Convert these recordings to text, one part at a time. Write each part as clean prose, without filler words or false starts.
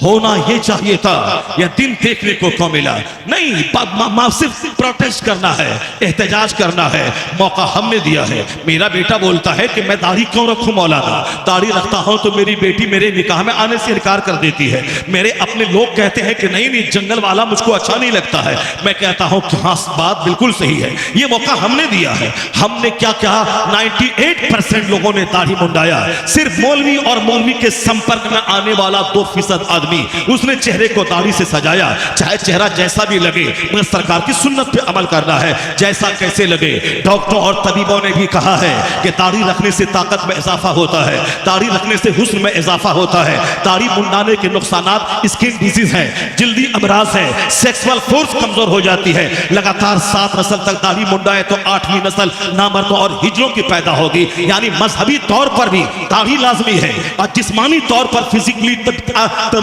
होना ये चाहिए था, यह दिन देखने को क्यों मिला? नहीं, सिर्फ प्रोटेस्ट करना है, एहतजाज करना है, मौका हमने दिया है। मेरा बेटा बोलता है कि मैं दाढ़ी क्यों रखूं मौलाना, दाढ़ी रखता हूं तो मेरी बेटी मेरे निकाह में आने से इनकार कर देती है। मेरे अपने लोग कहते हैं कि नहीं जंगल वाला मुझको अच्छा नहीं लगता है। मैं कहता हूं कि हाँ, बात बिल्कुल सही है, ये मौका हमने दिया है। हमने क्या कहा, 98% लोगों ने दाढ़ी मुंडाया। सिर्फ मौलवी और मौलवी के संपर्क में आने वाला 2% आदमी उसने चेहरे को दाढ़ी से सजाया। चाहे चेहरा जैसा भी लगे, मगर सरकार की सुन्नत पे अमल करना है, जैसा कैसे लगे। डॉक्टरों और तबीबों ने भी कहा है कि दाढ़ी रखने से ताकत में इजाफा होता है, दाढ़ी रखने से हुस्न में इजाफा होता है। दाढ़ी मुंडाने के नुकसानात स्किन डिजीज है, जल्दी अमराज है, सेक्सुअल फोर्स कमजोर हो जाती है। लगातार 7 नस्ल तक दाढ़ी मुंडाए तो 8वीं नस्ल नामर्दों और हिजरों की पैदा होगी। यानी मजहबी तौर पर भी दाढ़ी लाजमी है और जिस्मानी तौर पर फिजिकली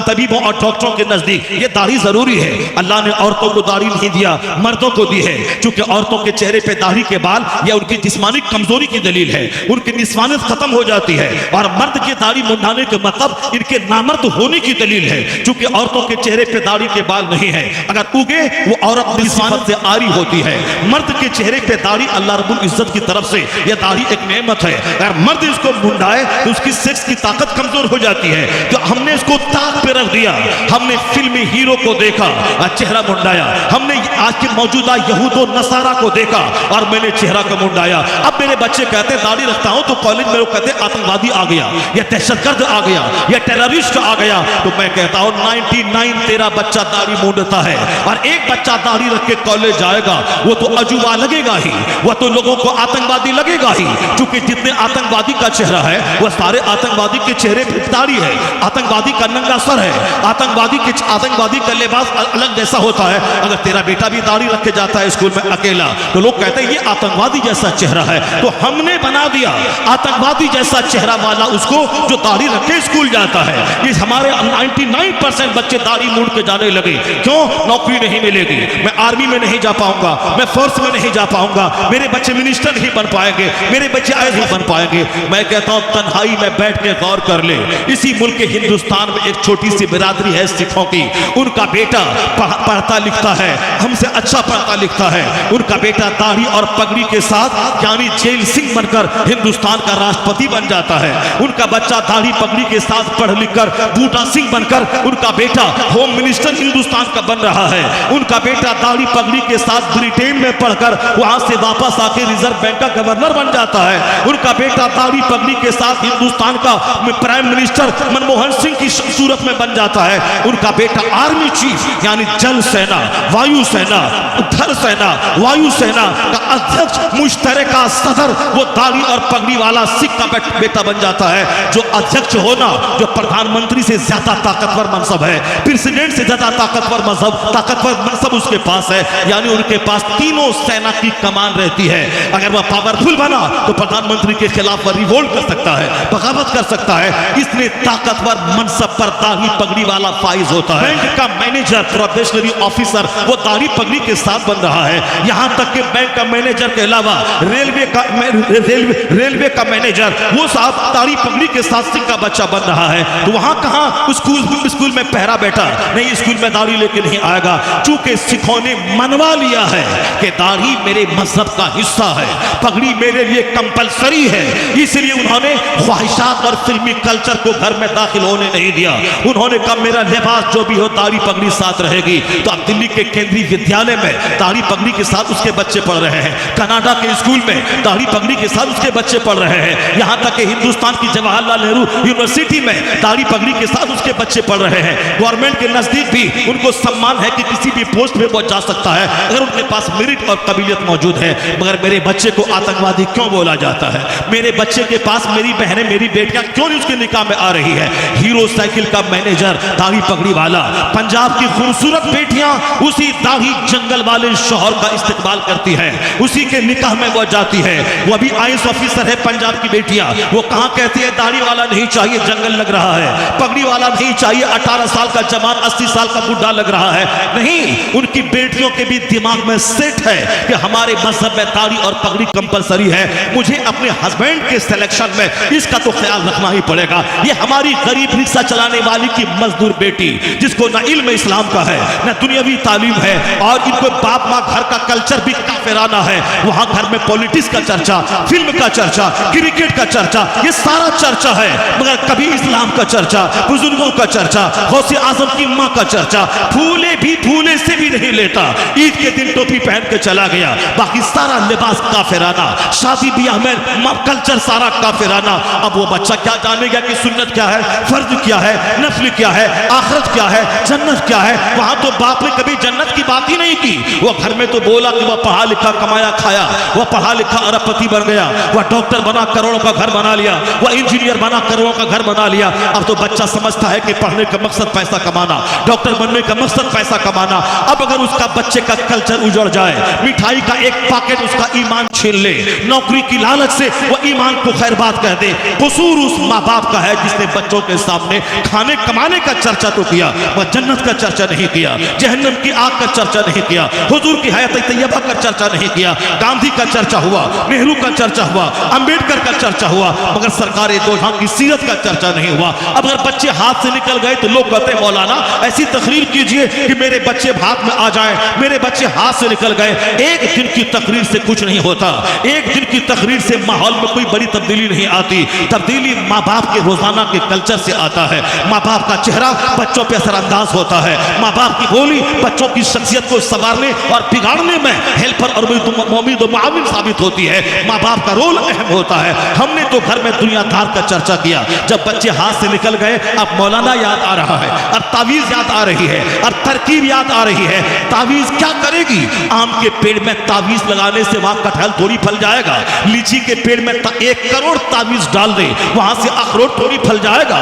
तबीबों और डॉक्टरों के नजदीक ये दाढ़ी जरूरी है। अल्लाह ने औरतों को दाढ़ी नहीं दिया, मर्दों को दी है, क्योंकि औरतों के चेहरे पे दाढ़ी के बाल या उनकी जिस्मानी कमजोरी की दलील है, उनकी निस्वानियत खत्म हो जाती है। और मर्द की दाढ़ी मुंडाने के मतलब इनके नामर्द होने की दलील है, क्योंकि औरतों के चेहरे पे दाढ़ी के बाल नहीं है। अगर उगे वो औरत निस्वानियत से आरी होती है। मर्द के चेहरे पे दाढ़ी अल्लाह रब्बुल इज्जत की तरफ से यह दाढ़ी एक नेमत है। अगर मर्द इसको मुंडाए तो उसकी सेक्स की ताकत कमजोर हो जाती है। तो हमने इसको ताक पे रख दिया। हमने फिल्मी हीरो को देखा और चेहरा मुंडाया, हमने आज के मौजूदा यहूदो नसारा को देखा और मैंने चेहरा को मुंडाया। अब मेरे बच्चे कहते हैं दाढ़ी रखता हूं तो कॉलेज में लोग कहते हैं आतंकवादी आ गया, या दहशतगर्द आ गया, या टेररिस्ट आ गया। तो मैं कहता हूं 99 तेरा बच्चा दाढ़ी मूंडता है और एक बच्चा दाढ़ी रख के कॉलेज जाएगा, वो तो अजूबा लगेगा ही, वह तो लोगों को आतंकवादी लगेगा ही। क्योंकि जितने आतंकवादी का चेहरा है वह सारे आतंकवादी के चेहरे पे दाढ़ी है, आतंकवादी का नंगा सर है, आतंकवादी का लिबास अलग जैसा होता है। अगर तेरा बेटा भी दाढ़ी रख के जाता है स्कूल में अकेला तो लोग कहते हैं ये आतंकवादी जैसा चेहरा है। तो हमने बना दिया आतंकवादी जैसा चेहरा वाला उसको जो दाढ़ी रख के स्कूल जाता है। ये हमारे 99% बच्चे दाढ़ी मूंड के जाने लगे। क्यों? नौकरी नहीं मिलेगी, मैं आर्मी में नहीं जा पाऊंगा, मैं फोर्स में नहीं जा पाऊंगा, मेरे बच्चे मिनिस्टर नहीं बन पाएंगे, मेरे बच्चे आए नहीं बन पाएंगे। मैं कहता हूं तन्हाई में बैठ के गौर कर ले। इसी मुल्क के हिंदुस्तान में एक छोटी सी बिरादरी है सिखों की, उनका बेटा पढ़ता लिखता है, हमसे अच्छा पढ़ता लिखता है। उनका बेटा दाढ़ी और पगड़ी के साथ यानी जेल सिंह बनकर हिंदुस्तान का राष्ट्रपति बन जाता है। उनका बच्चा दाढ़ी पगड़ी के साथ पढ़ लिख कर बूटा सिंह बनकर उनका बेटा होम मिनिस्टर हिंदुस्तान का बन रहा है। उनका बेटा दाढ़ी पगड़ी के साथ ब्रिटेन में पढ़कर वहां से वापस आके रिजर्व बैंक का गवर्नर बन जाता है। उनका बेटा दाढ़ी पगड़ी के साथ हिंदुस्तान का प्राइम मिनिस्टर मनमोहन सिंह की सूरत में बन जाता है। उनका बेटा आर्मी चीफ यानी जल सेना, वायु सेना, थल सेना, वायु सेना का अध्यक्ष, मुश्तरका सदर, वो दाढ़ी और पगड़ी वाला सिख का बेटा बन जाता है। जो अध्यक्ष होना, जो प्रधानमंत्री से ज्यादा ताकतवर मनसब है, प्रेसिडेंट से ज्यादा ताकतवर मनसब उसके पास है। यानी उनके पास तीनों सेना की कमान रहती है। अगर वह पावरफुल बना तो प्रधानमंत्री के खिलाफ वह रिवोल्ट कर सकता है, बगावत कर सकता है। इसलिए ताकतवर मनसब पर दाढ़ी पगड़ी वाला फाइज होता है। बैंक का मैनेजर, प्रोबेशनरी ऑफिसर, वो दाढ़ी पगड़ी के साथ बन रहा है। यहां तक कि बैंक का मैनेजर के अलावा रेलवे का मैनेजर, वो साहब दाढ़ी पगड़ी के साथ सिख का बच्चा बन रहा है। तो वहां कहां स्कूल में पहरा बैठा नहीं, स्कूल में दाढ़ी लेके नहीं आएगा। चूंकि सिखों ने मनवा लिया है कि दाढ़ी मेरे मजहब का हिस्सा है, पगड़ी मेरे लिए कंपलसरी है, इसलिए उन्होंने ख्वाहिशात और फिल्मी कल्चर को घर में दाखिल होने नहीं दिया। उन्होंने कहा मेरा लिबास जो भी हो दाढ़ी पगड़ी साथ रहेगी। तो अब दिल्ली के केंद्रीय विद्यालय में दाढ़ी पगड़ी के साथ उसके बच्चे पढ़ रहे हैं, कनाडा के स्कूल में दाढ़ी पगड़ी के साथ उसके बच्चे पढ़ रहे हैं, यहाँ तक कि हिंदुस्तान की जवाहरलाल नेहरू यूनिवर्सिटी में दाढ़ी पगड़ी के साथ उसके बच्चे पढ़ रहे हैं। गवर्नमेंट के नजदीक भी उनको सम्मान है कि किसी भी पोस्ट में वो जा सकता है अगर उनके पास मेरिट और काबिलियत मौजूद है। मगर मेरे बच्चे को आतंकवादी क्यों बोला जाता है? मेरे बच्चे के पास मेरी बहनें, मेरी बेटियां क्यों नहीं उसके निकाह में आ रही है? हीरो साइकिल का मैनेजर दाढ़ी पगड़ी वाला, पंजाब की खूबसूरत बेटियां उसी दाढ़ी जंगल वाले शौहर का इस्तेमाल करती हैं, उसी के निकाह में वो जाती है। वो अभी आईएएस ऑफिसर है पंजाब की बेटियां, वो कहां कहती है दाढ़ी वाला नहीं चाहिए जंगल लग रहा है, पगड़ी वाला नहीं चाहिए 18 साल का जवान 80 साल का बुढ़ा लग रहा है। नहीं, उनकी बेटियों के भी दिमाग में सेट है कि हमारे मजहब में दाढ़ी और पगड़ी कंपलसरी है, मुझे अपने हस्बैंड के सिलेक्शन में इसका तो ख्याल रखना ही पड़ेगा। ये हमारी गरीब रिक्शा चलाने वाली की मजदूर बेटी, जिसको न इल्म इस्लाम का है न दुनियावी तालीम है, और इनको बाप माँ घर का कल्चर भी काफिराना है। वहां घर में पॉलिटिक्स का चर्चा, फिल्म का चर्चा, क्रिकेट का चर्चा, ये सारा चर्चा है, मगर कभी इस्लाम का चर्चा, बुजुर्गों का चर्चा, गौसे आजम की माँ का चर्चा, फूले भी फूले से भी नहीं लेता। ईद के दिन टोपी पहन के चला गया, बाकी सारा लिबास काफिराना, शादी ब्याह में कल्चर सारा काफिराना। अब वो बच्चा क्या जानेगा कि सुन्नत क्या है, फर्ज क्या है, नफल क्या है, आखिरत क्या है, जन्नत क्या है। वहां तो बाप ने कभी जन्नत की बात ही नहीं की। वो घर में तो बोला कि वह पढ़ा लिखा कमाया खाया, वह पढ़ा लिखा अरबपति बन गया, वह डॉक्टर बना करोड़ों का घर बना लिया, वह इंजीनियर बना करोड़ों का घर बना लिया। अब तो बच्चा समझता है कि पढ़ने का मकसद पैसा कमाना, डॉक्टर बनने का मकसद पैसा कमाना। अब अगर उसका बच्चे का कल्चर उजड़ जाए, मिठाई का एक पैकेट उसका ईमान छीन ले, नौकरी की लालच से वो ईमान को खैर बात कह दे, कसूर उस माँ बाप का है जिसने बच्चों के सामने खाने कमाने का चर्चा तो किया, वह जन्नत का चर्चा नहीं किया, जहन्नम की आग का चर्चा नहीं किया, हुजूर की हयात तैयबा का चर्चा नहीं किया। गांधी का चर्चा हुआ, नेहरू का चर्चा हुआ, अंबेडकर का चर्चा हुआ, मगर सरकार दो जहां की सीरत का चर्चा नहीं हुआ। अब अगर बच्चे हाथ से निकल गए तो लोग कहते हैं मौलाना ऐसी तकरीर कीजिए कि मेरे बच्चे हाथ में आ जाए, मेरे बच्चे हाथ से निकल गए। एक दिन की तकरीर से कुछ नहीं होता, एक दिन की तकरीर से माहौल में कोई बड़ी तब्दीली नहीं आती। तब्दीली माँ बाप के रोजाना के कल्चर से आता है। माँ बाप का चेहरा बच्चों पे असरअंदाज होता है, माँ बाप की बोली बच्चों की शख्सियत को संवारने और बिगाड़ने में हेल्पर और मुमीद और मुआविन साबित होती है। माँ बाप का रोल अहम होता है। हमने तो घर में दुनियादार का चर्चा किया, जब बच्चे हाथ से निकल गए अब मौलाना याद आ रहा है, अब तावीज याद आ रही है, अब तरकीब याद आ रही है। तावीज क्या करेगी? आम के पेड़ में तावीज लगाने से वहां कटहल थोड़ी फल जाएगा, लीची के पेड़ में 1 करोड़ तावीज डाल दे वहां से अखरोट थोड़ी फल जाएगा,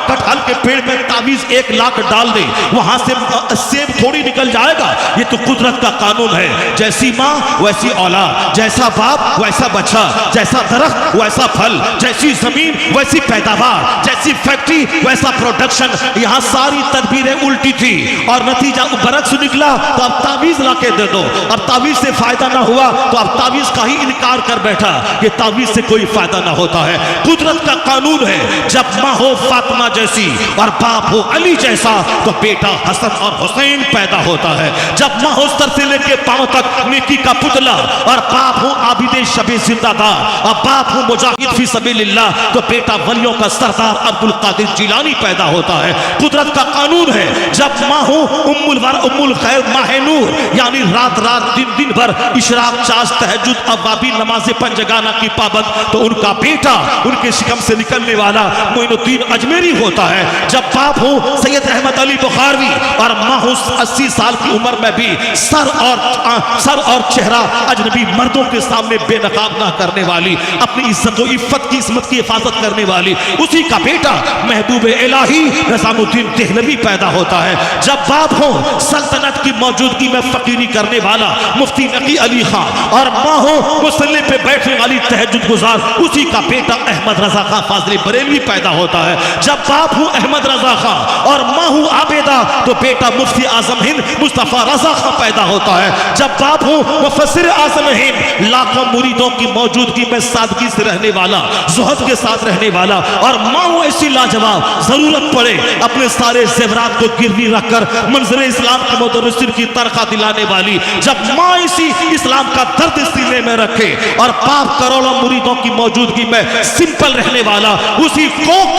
कटहल के पेड़ में तावीज 1 लाख डाल दे वहां से सेब थोड़ी निकल जाएगा। ये तो कुदरत का कानून है। जैसी माँ वैसी औलाद, जैसा बाप वैसा बच्चा, जैसा दरख्त वैसा फल, जैसी जमीन वैसी पैदावार, जैसी फैक्ट्री वैसा प्रोडक्शन। यहाँ सारी तदबीरें उल्टी थी और नतीजा बरक्स निकला। तो अब तावीज ला के दे दो, अब तावीज से फायदा ना हुआ तो अब तावीज का ही इनकार कर बैठा कि तावीज से कोई फायदा ना होता है। कुदरत का कानून है, जब माँ हो फातिमा जैसी और बाप हो अली जैसा तो बेटा हसन और हुसैन पैदा होता है। जब माँ हो सर से लेके पांव तक नेकी का पुतला और बाप हो आबिदे शबे जिंदादार और बाप हो मुजाहिद फी सबीलिल्लाह तो बेटा वलियों का सरदार अब्दुल कादिर जिलानी पैदा होता है। कुदरत का कानून है, जब माँ हो उम्मुल खैर माह नूर यानी रात रात दिन दिन भर इशराक चाश तहज्जुद अवाबी नमाज़े पंजगाना की पाबंद तो उनका बेटा उनके शिकम से निकलने वाला मोइनुद्दीन अजमेरी होता है। जब बाप हो सैयद अहमद अली बुखारवी और माँ हो 80 साल की उम्र में भी सर और चेहरा अजनबी मर्दों के सामने बेनकाब ना करने वाली, अपनी इज्जत और इफ्फत की इस्मत की हिफाजत करने वाली, उसी का बेटा महबूब इलाही निजामुद्दीन देहलवी पैदा होता है। जब बाप हो सल्तनत की मौजूदगी में फकीरी करने वाला मुफ्ती नकी अली खान और माँ हो मुसल्ले पे बैठने वाली तहज्जुद गुजार, उसी का बेटा अहमद रजा खां फाजली बरेलवी पैदा होता है। जब बाप हो अहमद रजा खां और माँ हो आबेदा तो बेटा मुफ्ती आजम हिंद मुस्तफा रजा खां पैदा होता है। जब बाप हो मुफस्सिर आजम हिंद लाखों मुरीदों की मौजूदगी में सादगी से रहने वाला, ज़ुहद के साथ रहने वाला और माँ हो ऐसी लाजवाब जरूरत पड़े अपने सारे जेवरात को गिरवी रखकर मंजर इस्लाम के मुदर्रिसिन की तरक़ा दिलाने वाली। जब माँ इसी इस्लाम का दर्द सीने में रखे और बाप करोड़ों मुरीदों की मौजूदगी में सिंपल रहने वाला, उसी कोख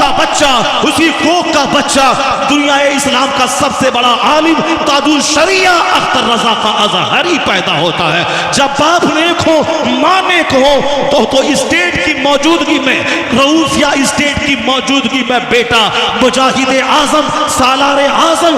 का बच्चा दुनिया इस्लाम का सबसे बड़ा आलिम ताजुल शरिया अख्तर रजा का अजहरी पैदा होता है। जब बाप नेक हो माँ नेक हो तो स्टेट की मौजूदगी में रऊफ या स्टेट की मौजूदगी में बेटा मुजाहिद आजम सालार आजम